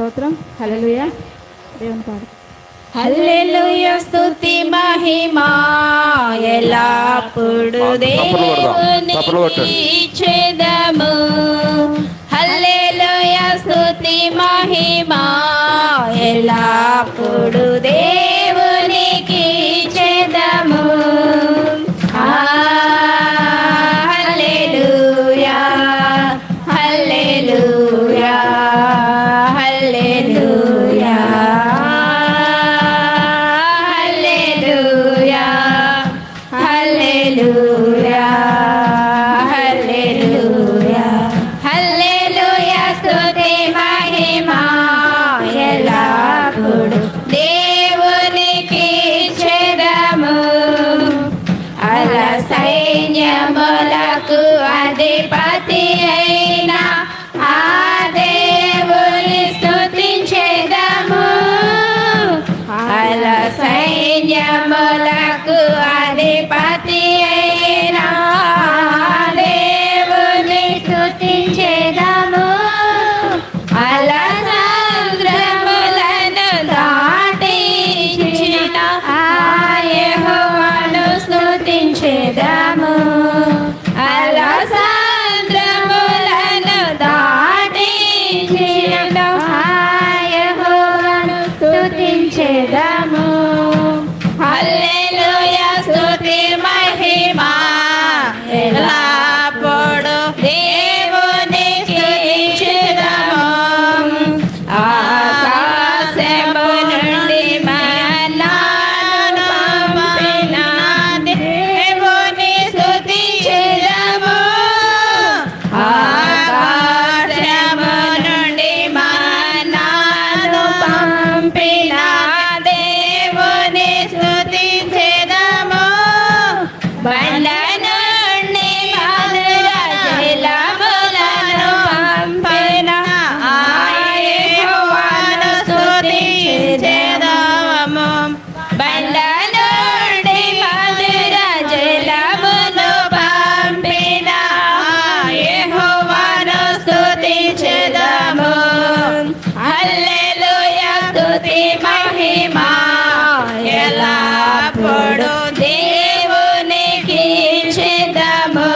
స్తోత్రం. హల్లెలూయా. దేవుని పాడు. హల్లెలూయా స్తుతి మహిమా ఎల్లప్పుడు దేవునికి ఇచ్చెదము. హల్లెలూయా స్తుతి మహిమా ఎల్లప్పుడు దేవునికి ఇచ్చెదము. హల్లెలూయా హల్లెలూయా హల్లెలూయా హల్లెలూయా హల్లెలూయా హల్లెలూయా స్తుతి మహిమా ఎల్లప్పుడు దేవునికి ఇచ్చెదము. అల సైన్యములకు అధిపతి అయిన ఆ దేవుని స్తుతించెదము. అల సైన్యములకు అధిపతి అయిన దేవుని స్తుతించెదము. అల సముద్రములను దాటించిన ఆ యెహోవాను స్తుతించెదము. అల సముద్రములను దాటించిన ఆ యెహోవాను స్తుతించెదము. హల్లెలూయా స్తుతి మహిమా ఎల్లప్పుడు దేవునికి ఇచ్చెదము. ఆకాశము నుండి మన్నాను పంపిన దేవుని స్తుతించెదము. ఆకాశము నుండి మన్నాను పంపిన దేవుని స్తుతించెదము. బండ నుండి మధుర జలములను పంపిన ఆ యెహోవాను స్తుతించెదము. బండ నుండి మధుర జలమును పంపిన ఆ యెహోవాను స్తుతించెదము. హల్లెలూయా స్తుతి మహిమా ఎల్లప్పుడు దేవునికి ఇచ్చెదము.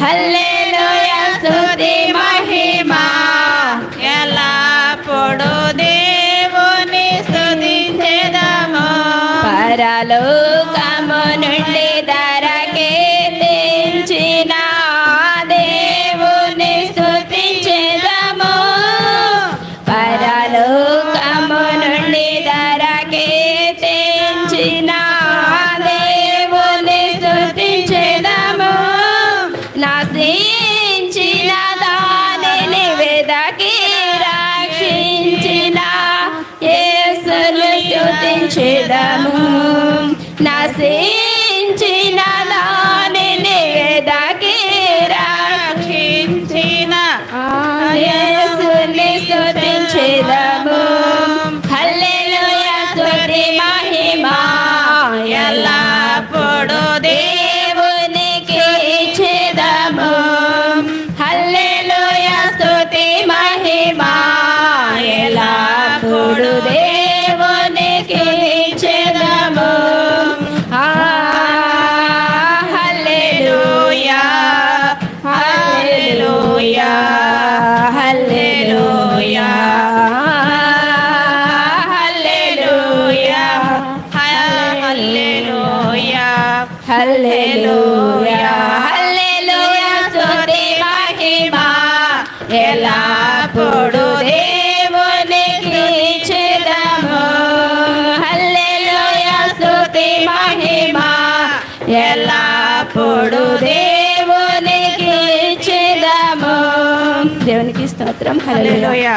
హల్లెలూయా స్తుతి మహిమా ఎల్లప్పుడు దేవుని స్తుతించెదము. పరలోకము నుండి ధరకే తెంచిన దేవుని స్తుతించెదము. పరలోకము నుండి ధరకే తెంచిన దేవుని స్తుతించెదము. నశించిన దానిని వెదకి రక్షించిన యేసును స్తుతించెదము. నశించిన దానిని వెదకి రక్షించిన యేసుని స్తుతించెదము. హల్లెలూయా స్తుతి మహిమా ఎల్లప్పుడు దేవునికి ఇచ్చెదము. హల్లెలూయా స్తుతి మహిమా ఎల్లప్పుడు దేవునికి ఇచ్చెదము. హల్లెలూయా హల్లెలూయా హల్లెలూయా హల్లెలూయా హల్లెలూయా హల్లెలూయా హల్లెలూయా స్తుతి మహిమా ఎల్లప్పుడు దేవునికి ఇచ్చెదము. హల్లెలూయా స్తుతి మహిమా ఎల్లప్పుడు దేవునికి ఇచ్చెదము. దేవునికి స్తోత్రం. హల్లెలూయా.